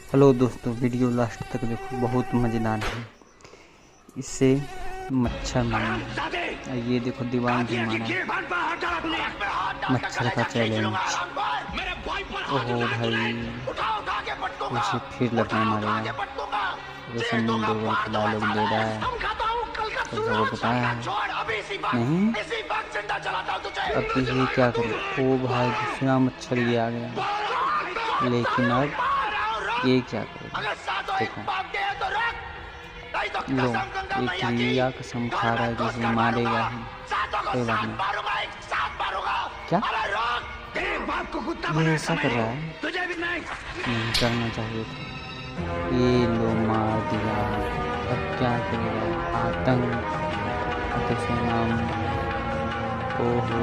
Hello दोस्तों, video last तक देखो, बहुत मज़ेदार है। इससे मच्छर मारना है। ये देखो दीवार भी मारा, मच्छर का चैलेंज। ओहो भाई, उसे फिर लगना मारेगा। जैसे नींद देवल का डायलॉग दे रहा है, तो सबको पता है नहीं। अब ये क्या करो? ओ भाई, दूसरा मच्छर ये आ गया। लेकिन अब ये क्या करेगा? देखो लो, एक क्रिया कसम खा रहा है कि इसे मारेगा ही। कोई बात नहीं। क्या ये ऐसा कर रहा है? नहीं करना चाहिए था। ये लो, मार दिया। अब क्या करेगा? आतंक नाम। ओहो।